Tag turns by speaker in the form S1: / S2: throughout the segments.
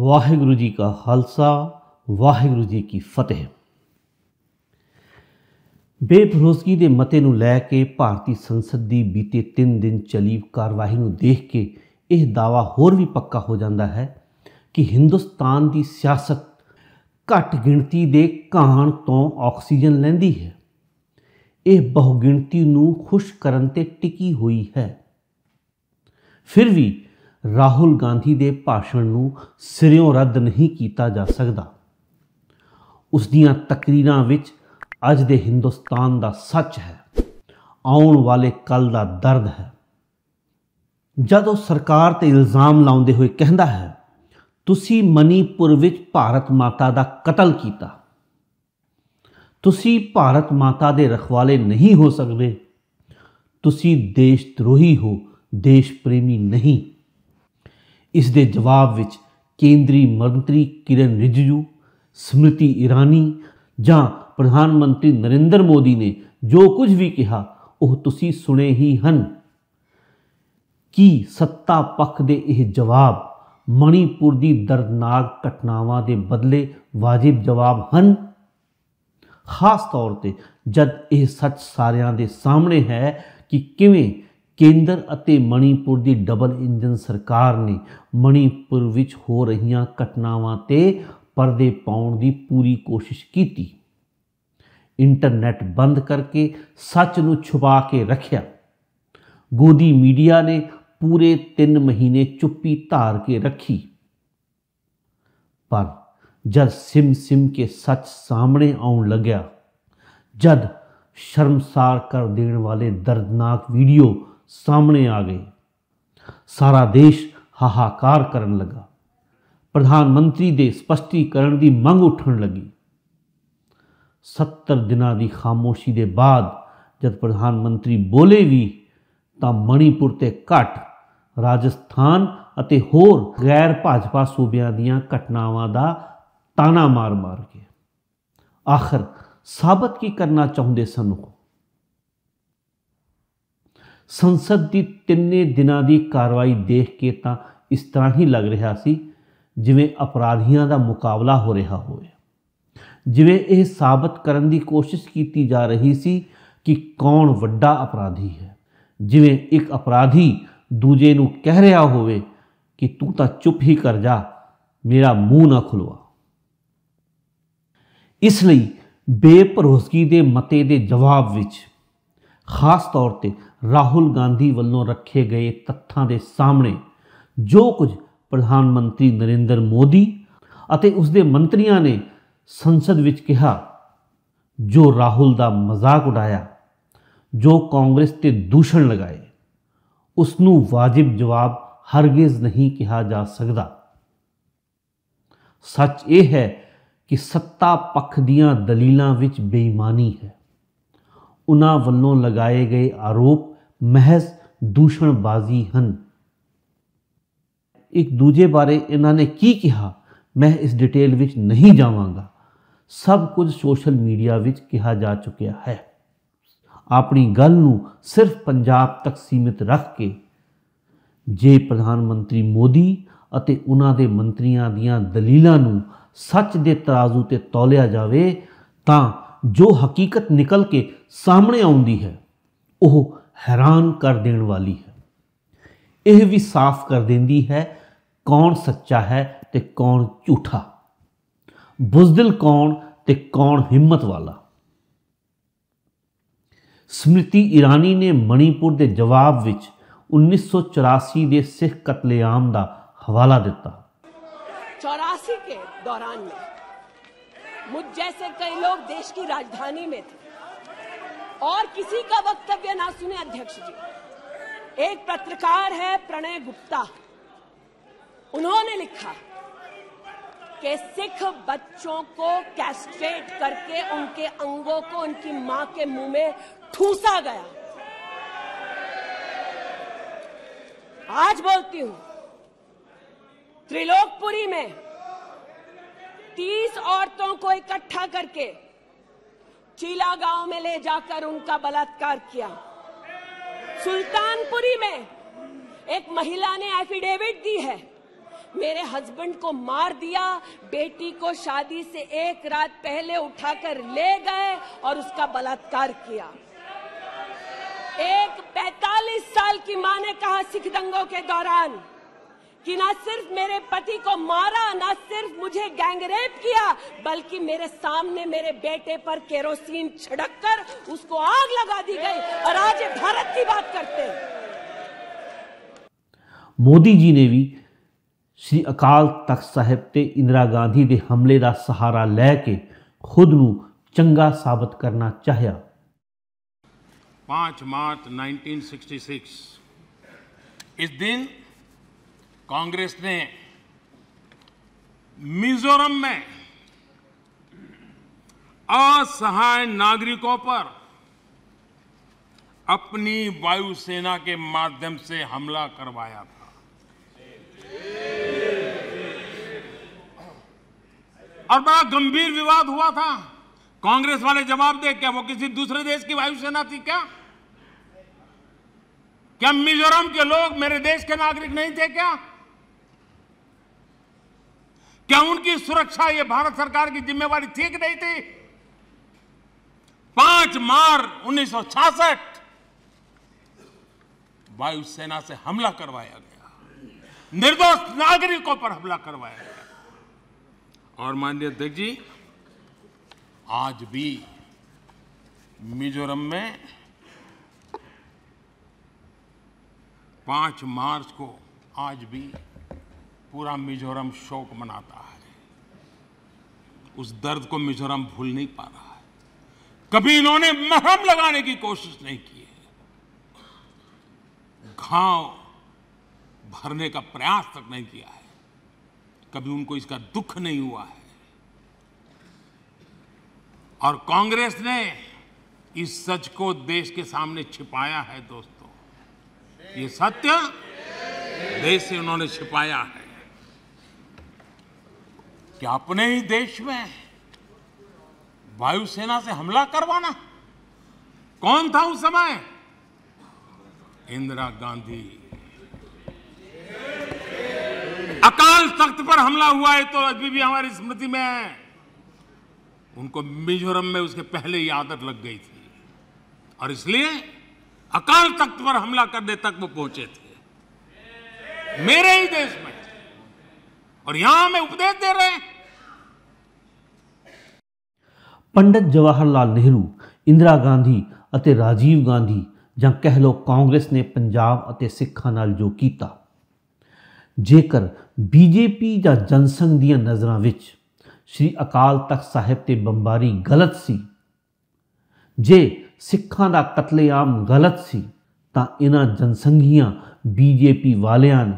S1: वाहिगुरु जी का खालसा, वाहिगुरु जी की फतेह। बेभरोसगी के मते नूं लै के भारतीय संसद की बीते 3 दिन चली कार्रवाई नूं देख के यह दावा होर भी पक्का हो जाता है कि हिंदुस्तान की सियासत घट गिणती के घाण तो ऑक्सीजन लैंदी है। यह बहुगिणती नूं खुश करन ते टिकी हुई है। फिर भी राहुल गांधी के भाषण नूं सिरों रद्द नहीं किया जा सकता। उसदियां तकरीरां विच अज दे हिंदुस्तान का सच है, आउण वाले कल का दर्द है। जदों सरकार ते इल्ज़ाम लाउंदे हुए कहंदा है तुसी मणिपुर विच भारत माता का कतल किया, तुसी भारत माता के रखवाले नहीं हो सकते, तुसी देशद्रोही हो, देश प्रेमी नहीं। इस दे जवाब विच केंद्रीय मंत्री किरण रिजिजू, स्मृति ईरानी जां प्रधानमंत्री नरेंद्र मोदी ने जो कुछ भी कहा वह तुसी सुने ही हन। कि सत्ता पक्ष के यह जवाब मणिपुर की दर्दनाक घटनावां के बदले वाजिब जवाब हन। खास तौर पर जब यह सच सारिਆਂ ਦੇ सामने है कि किवें केंद्र अते मणिपुर की डबल इंजन सरकार ने मणिपुर विच हो रही घटनावां ते पर्दे पाउण की पूरी कोशिश की। इंटरनेट बंद करके सच नूं छुपा के रखिया। गोदी मीडिया ने पूरे 3 महीने चुप्पी धार के रखी। पर जब सिम सिम के सच सामने आउण लग्या, जब शर्मसार कर देने वाले दर्दनाक वीडियो सामने आ गए, सारा देश हाहाकार करन लगा। प्रधानमंत्री के स्पष्टीकरण की मंग उठन लगी। 70 दिनों की खामोशी के बाद जब प्रधानमंत्री बोले भी तो मणिपुर ते घट राजस्थान अते होर गैर भाजपा सूबियां दीयां घटनावां दा ताना मार मार के आखिर साबित की करना चाहते सन। संसद की 3 दिनों की कार्रवाई देख के तो इस तरह ही लग रहा सी जिवें अपराधियों का मुकाबला हो रहा हो, जिवें यह साबित करने की कोशिश की जा रही सी कि कौन वड्डा अपराधी है, जिवें एक अपराधी दूजे नूं कह रहा होवे कि तू तो चुप ही कर जा, मेरा मूँह ना खुलवा। इसलिए बेभरोसगी के मते के जवाब विच खास तौर पर राहुल गांधी वालों रखे गए तथ्यों के सामने जो कुछ प्रधानमंत्री नरेंद्र मोदी अते उसके मंत्रियों ने संसद विच कहा, जो राहुल का मजाक उड़ाया, जो कांग्रेस ते दूषण लगाए, उसनूं वाजिब जवाब हरगिज नहीं कहा जा सकता। सच ये है कि सत्ता पक्ष दीयां दलीलां विच बेईमानी है। उन्हां वल्लों लगाए गए आरोप महज दूषणबाजी हन। एक दूजे बारे इन्होंने की कहा मैं इस डिटेल विच नहीं जावांगा, सब कुछ सोशल मीडिया विच कहा जा चुका है। अपनी गल नूं सिर्फ पंजाब तक सीमित रख के जे प्रधानमंत्री मोदी अते उन्हां दे मंत्रियों दीयां दलीलां नूं सच दे तराजू ते तौलिया जावे तां जो हकीकत निकल के सामने आउंदी है वह हैरान कर देने वाली है। यह भी साफ कर देंदी है कौन सच्चा है ते कौन झूठा, बुज़दिल कौन ते कौन हिम्मत वाला। स्मृति ईरानी ने मणिपुर के जवाब विच 1984 के सिख कतलेआम का हवाला दिता।
S2: 84 के दौरान में मुझ जैसे कई लोग देश की राजधानी में थे और किसी का वक्तव्य ना सुने। अध्यक्ष जी, एक पत्रकार है प्रणय गुप्ता, उन्होंने लिखा कि सिख बच्चों को कैस्ट्रेट करके उनके अंगों को उनकी मां के मुंह में ठूसा गया। आज बोलती हूं, त्रिलोकपुरी में 30 औरतों को इकट्ठा करके चीला गांव में ले जाकर उनका बलात्कार किया। सुल्तानपुरी में एक महिला ने एफिडेविट दी है मेरे हस्बैंड को मार दिया, बेटी को शादी से एक रात पहले उठाकर ले गए और उसका बलात्कार किया। एक 45 साल की मां ने कहा सिख दंगों के दौरान कि ना सिर्फ मेरे पति को मारा, ना सिर्फ मुझे गैंगरेप किया, बल्कि मेरे सामने मेरे बेटे पर केरोसिन छिड़ककर उसको आग लगा दी गई। और आज ये भारत की बात करते हैं।
S1: मोदी जी ने भी श्री अकाल तख्त साहिब ते इंदिरा गांधी के हमले का सहारा लैके खुद नूं चंगा साबित करना चाहया।
S3: 5 मार्च 1966 इस दिन कांग्रेस ने मिजोरम में असहाय नागरिकों पर अपनी वायुसेना के माध्यम से हमला करवाया था। और बड़ा गंभीर विवाद हुआ था। कांग्रेस वाले जवाब दे, क्या वो किसी दूसरे देश की वायुसेना थी? क्या मिजोरम के लोग मेरे देश के नागरिक नहीं थे? क्या उनकी सुरक्षा ये भारत सरकार की जिम्मेवारी थी कि नहीं थी? 5 मार्च 1966 वायुसेना से हमला करवाया गया, निर्दोष नागरिकों पर हमला करवाया गया। और माननीय अध्यक्ष जी, आज भी मिजोरम में 5 मार्च को आज भी पूरा मिजोरम शोक मनाता है। उस दर्द को मिजोरम भूल नहीं पा रहा है। कभी इन्होंने मरहम लगाने की कोशिश नहीं की है, घाव भरने का प्रयास तक नहीं किया है। कभी उनको इसका दुख नहीं हुआ है। और कांग्रेस ने इस सच को देश के सामने छिपाया है। दोस्तों, ये सत्य देश से उन्होंने छिपाया है कि अपने ही देश में वायुसेना से हमला करवाना। कौन था उस समय? इंदिरा गांधी। अकाल तख्त पर हमला हुआ है तो अभी भी हमारी स्मृति में है। उनको मिजोरम में उसके पहले ही आदत लग गई थी और इसलिए अकाल तख्त पर हमला करने तक वो पहुंचे थे, मेरे ही देश में। और यहां में उपदेश दे रहे हैं।
S1: पंडित जवाहरलाल नेहरू, इंदिरा गांधी ਅਤੇ राजीव गांधी ਜਾਂ कह लो कांग्रेस ने पंजाब ਅਤੇ सिखां नाल जो कीता, जेकर बीजेपी ਜਾਂ जनसंघ ਦੀਆਂ नज़रां विच श्री अकाल तख्त साहिब ते बंबारी गलत सी, जे सिखां दा कतलेआम गलत सी, तां इन्हां जनसंघीਆਂ बीजेपी वालियां ने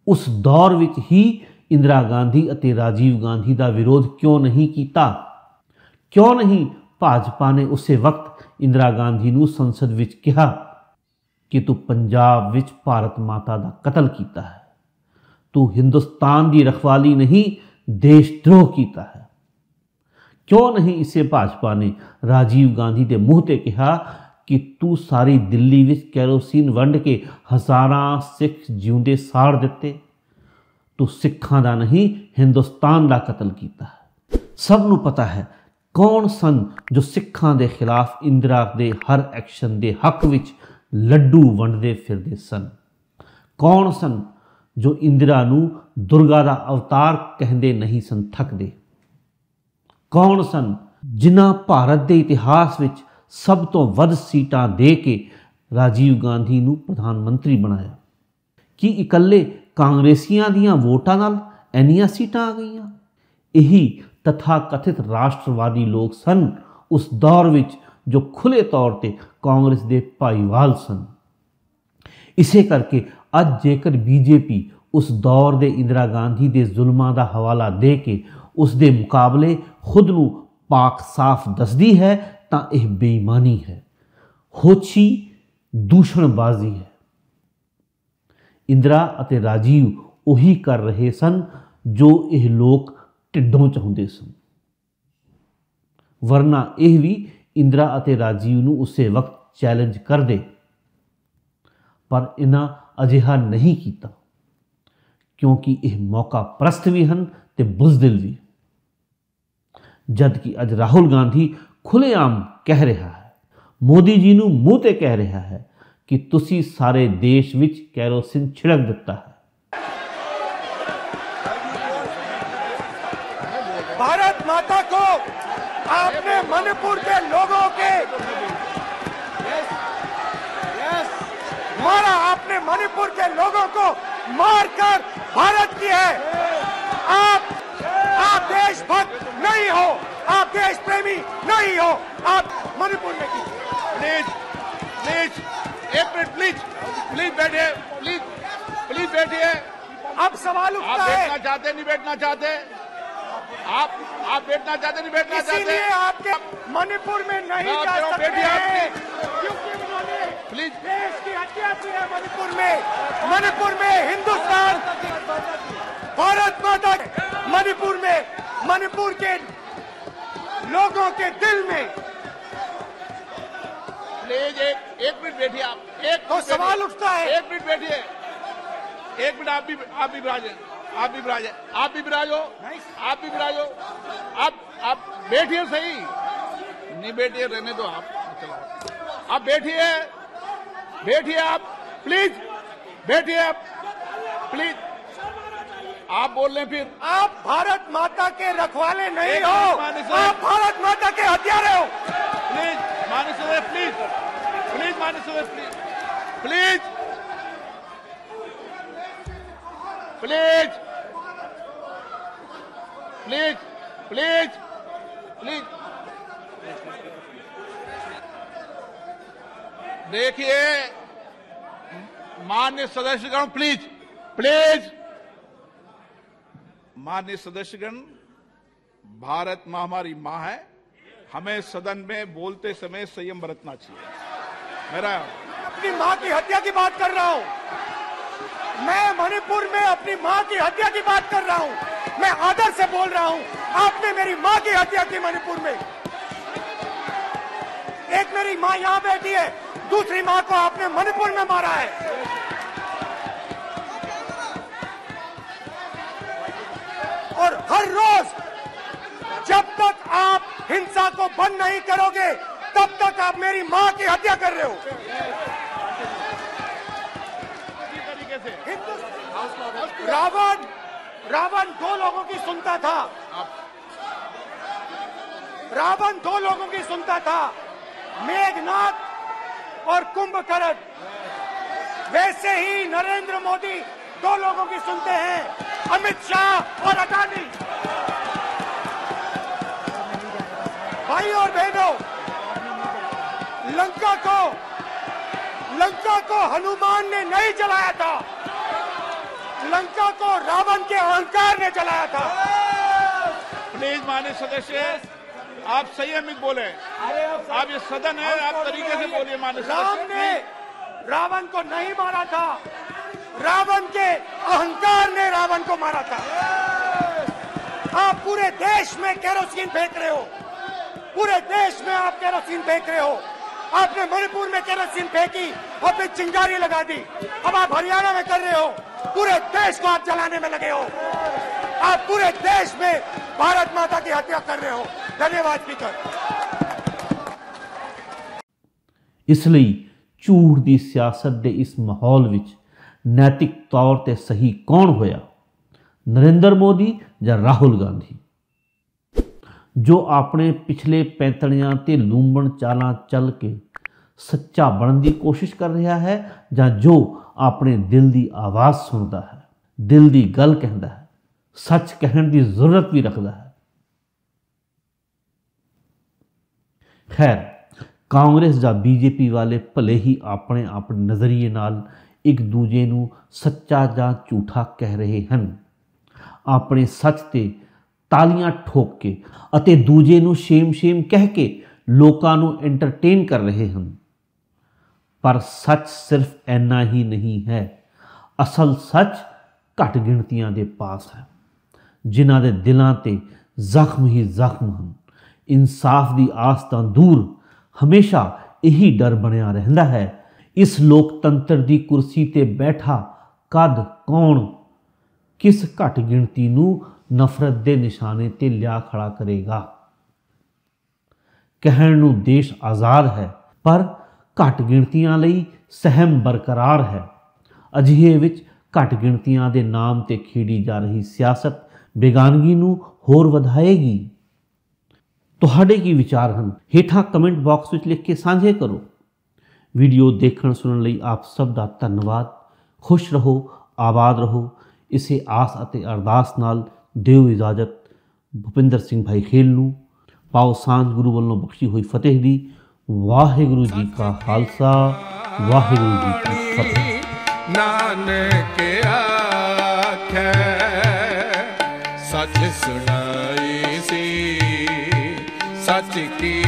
S1: उस दौर विच ही इंदिरा गांधी ਅਤੇ राजीव गांधी का विरोध क्यों नहीं किया? क्यों नहीं भाजपा ने उसे वक्त इंदिरा गांधी नूं संसद विच कहा कि तू पंजाब विच भारत माता का कतल किया है, तू हिंदुस्तान की रखवाली नहीं देशद्रोह किया है? क्यों नहीं इसे भाजपा ने राजीव गांधी के मुंह ते कहा कि तू सारी दिल्ली विच कैरोसिन वंड के हज़ारां सिख जिउंदे साड़ दिते, तू सिखां दा नहीं हिंदुस्तान का कतल किया है। सब नूं पता है कौन सन जो सिखां दे खिलाफ इंदिरा दे हर एक्शन दे हक विच लड्डू वंडदे फिरदे सन। कौन सन जो इंदिरा नूं दुर्गा दा अवतार कहंदे नहीं सन थकदे। कौन सन जिन्हां भारत के इतिहास विच सब तो वध सीटां दे के राजीव गांधी नूं प्रधानमंत्री बनाया। कि इकल्ले कांग्रेसियां दियां वोटां नाल इन्नियां सीटां आ गईयां? यही तथा कथित राष्ट्रवादी लोग सन उस दौर विच जो खुले तौर पर कांग्रेस के भाईवाल सन। इसे करके अज जेकर बीजेपी उस दौर के इंदिरा गांधी के जुल्मां का हवाला दे के उस दे मुकाबले खुद नूं पाक साफ दसदी है तां यह बेईमानी है, होछी दूषणबाजी है। इंदिरा ਅਤੇ राजीव उही कर रहे सन जो यह लोग ढिड्डों चाहुंदे सन, वरना यह भी इंदिरा ਅਤੇ राजीव नूं उसे वक्त चैलेंज कर दे। पर इन्हां अजिहा नहीं किया क्योंकि यह मौका परस्त भी हैं ते बुज़दिल भी। जबकि अज राहुल गांधी खुलेआम कह रहा है, मोदी जी नूं मूँह ते कह रहा है कि तुसी सारे देश विच कैरोसिन छिड़क दिता है।
S4: भारत माता को आपने मणिपुर के लोगों के मारा, आपने मणिपुर के लोगों को मारकर भारत की है। आप देशभक्त नहीं हो, आप देश प्रेमी नहीं हो, आप मणिपुर में की।
S5: प्लीज प्लीज एक मिनट, प्लीज बैठिए, प्लीज बैठिए।
S4: अब सवाल उठता
S5: आप
S4: है,
S5: बैठना चाहते नहीं बैठना चाहते, आप बैठना चाहते नहीं बैठना चाहते,
S4: इसीलिए आपके मणिपुर में नहीं जा सकते
S5: बैठिए आप,
S4: हैं, क्योंकि उन्होंने
S5: प्लीज
S4: देश की हत्या की है। मणिपुर में हिंदुस्तान, भारत माता, मणिपुर के लोगों के दिल में।
S5: प्लीज एक मिनट बैठिए आप,
S4: तो सवाल उठता है,
S5: एक मिनट बैठिए, एक मिनट आप भी विराजे, आप भी विराजो, आप बैठिए, सही नहीं बैठिए, रहने दो आप बैठिए आप, प्लीज बैठिए आप, प्लीज आप बोल रहे फिर।
S4: आप भारत माता के रखवाले नहीं हो, आप भारत माता के हत्यारे हो।
S5: प्लीज माननीय सदस्य, प्लीज माननीय सदस्य, प्लीज देखिए माननीय सदस्यगण, प्लीज माननीय सदस्यगण, भारत मां हमारी मां है, हमें सदन में बोलते समय संयम बरतना चाहिए। मेरा
S4: अपनी मां की हत्या की बात कर रहा हूं, मैं मणिपुर में अपनी मां की हत्या की बात कर रहा हूं, मैं आदर से बोल रहा हूं। आपने मेरी मां की हत्या की मणिपुर में। एक मेरी मां यहां बैठी है, दूसरी मां को आपने मणिपुर में मारा है। और हर रोज जब तक आप हिंसा को बंद नहीं करोगे, तब तक आप मेरी मां की हत्या कर रहे हो। रावण दो लोगों की सुनता था, रावण दो लोगों की सुनता था, मेघनाथ और कुंभकर्ण। वैसे ही नरेंद्र मोदी दो लोगों की सुनते हैं, अमित शाह और अडानी। भाई और बहनों, लंका को हनुमान ने नहीं जलाया था, लंका को रावण के अहंकार ने जलाया था।
S5: प्लीज माननीय सदस्य, आप संयमित बोले, आप ये सदन है, आप तरीके से बोलिए। माननीय
S4: राम
S5: सदस्य,
S4: ने रावण को नहीं मारा था, रावण के अहंकार ने रावण को मारा था। आप पूरे देश में केरोसिन फेंक रहे हो, पूरे देश में आप केरोसिन फेंक रहे हो। आपने मणिपुर में केरोसिन फेंकी, आपने चिंगारी लगा दी, अब आप हरियाणा में कर रहे हो, पूरे देश को आप जलाने में लगे हो। आप पूरे देश में भारत माता की हत्या कर रहे हो। धन्यवाद स्पीकर।
S1: इसलिए ਝੂਠ ਦੀ ਸਿਆਸਤ ਦੇ ਇਸ ਮਾਹੌਲ ਵਿੱਚ ਨੈਤਿਕ ਤੌਰ ਤੇ ਸਹੀ ਕੌਣ ਹੋਇਆ, ਨਰਿੰਦਰ ਮੋਦੀ ਜਾਂ ਰਾਹੁਲ ਗਾਂਧੀ, ਜੋ ਆਪਣੇ ਪਿਛਲੇ ਪੈਂਤੜਿਆਂ ਤੇ ਲੂੰਬਣ ਚਾਲਾਂ ਚੱਲ ਕੇ ਸੱਚਾ ਬਣਨ ਦੀ ਕੋਸ਼ਿਸ਼ ਕਰ ਰਿਹਾ ਹੈ, ਜਾਂ ਜੋ ਆਪਣੇ ਦਿਲ ਦੀ ਆਵਾਜ਼ ਸੁਣਦਾ ਹੈ, ਦਿਲ ਦੀ ਗੱਲ ਕਹਿੰਦਾ ਹੈ, ਸੱਚ ਕਹਿਣ ਦੀ ਜ਼ਰੂਰਤ ਵੀ ਰੱਖਦਾ ਹੈ। ਖੈਰ, ਕਾਂਗਰਸ ਜਾਂ ਬੀਜੇਪੀ ਵਾਲੇ ਭਲੇ ਹੀ ਆਪਣੇ ਨਜ਼ਰੀਏ ਨਾਲ ਇੱਕ ਦੂਜੇ ਨੂੰ ਸੱਚਾ ਜਾਂ ਝੂਠਾ ਕਹਿ ਰਹੇ ਹਨ, ਆਪਣੇ ਸੱਚ ਤੇ ਤਾਲੀਆਂ ਠੋਕ ਕੇ ਅਤੇ ਦੂਜੇ ਨੂੰ ਸ਼ੇਮ ਕਹਿ ਕੇ ਲੋਕਾਂ ਨੂੰ ਐਂਟਰਟੇਨ ਕਰ ਰਹੇ ਹਨ। ਪਰ ਸੱਚ ਸਿਰਫ ਇੰਨਾ ਹੀ ਨਹੀਂ ਹੈ, ਅਸਲ ਸੱਚ ਘੱਟ ਗਿਣਤੀਆਂ ਦੇ ਪਾਸ ਹੈ, ਜਿਨ੍ਹਾਂ ਦੇ ਦਿਲਾਂ ਤੇ ਜ਼ਖਮ ਹੀ ਜ਼ਖਮ ਹਨ। ਇਨਸਾਫ ਦੀ ਆਸ ਤਾਂ ਦੂਰ, ਹਮੇਸ਼ਾ ਇਹੀ ਡਰ ਬਣਿਆ ਰਹਿੰਦਾ ਹੈ, ਇਸ ਲੋਕਤੰਤਰ ਦੀ ਕੁਰਸੀ ਤੇ ਬੈਠਾ ਕਦ ਕੌਣ ਕਿਸ ਘੱਟ ਗਿਣਤੀ ਨੂੰ ਨਫ਼ਰਤ ਦੇ ਨਿਸ਼ਾਨੇ ਤੇ ਲਿਆ ਖੜਾ ਕਰੇਗਾ। ਕਹਿਣ ਨੂੰ ਦੇਸ਼ ਆਜ਼ਾਦ ਹੈ, ਪਰ ਘੱਟ ਗਿਣਤੀਆਂ ਲਈ ਸਹਿਮ ਬਰਕਰਾਰ ਹੈ। ਅਜਿਹੇ ਵਿੱਚ ਘੱਟ ਗਿਣਤੀਆਂ ਦੇ ਨਾਮ ਤੇ ਖੇਡੀ ਜਾ ਰਹੀ ਸਿਆਸਤ ਬੇਗਾਨਗੀ ਨੂੰ ਹੋਰ ਵਧਾਏਗੀ। ਤੁਹਾਡੇ ਕੀ ਵਿਚਾਰ ਹਨ? ਹੇਠਾਂ ਕਮੈਂਟ ਬਾਕਸ ਵਿੱਚ ਲਿਖ ਕੇ ਸਾਂਝੇ ਕਰੋ। ਵੀਡੀਓ ਦੇਖਣ ਸੁਣਨ ਲਈ ਆਪ ਸਭ ਦਾ ਧੰਨਵਾਦ। ਖੁਸ਼ ਰਹੋ, ਆਬਾਦ ਰਹੋ। ਇਸੇ ਆਸ ਅਤੇ ਅਰਦਾਸ ਨਾਲ ਦਿਓ ਇਜਾਜ਼ਤ। ਭੁਪਿੰਦਰ ਸਿੰਘ ਭਾਈ ਖੇਲ ਨੂੰ ਪਾਓ ਸਾਂਝ ਗੁਰੂ ਵੱਲੋਂ ਬਖਸ਼ੀ ਹੋਈ ਫਤਿਹ ਦੀ। ਵਾਹਿਗੁਰੂ ਜੀ ਕਾ ਖਾਲਸਾ, ਵਾਹਿਗੁਰੂ ਜੀ ਕੀ ਫਤਿਹ।
S6: ਨਾਨਕ ਆਖੈ ਸੱਚ ਸੁਣਾਈ ਸੀ, ਸੱਚ ਕੀ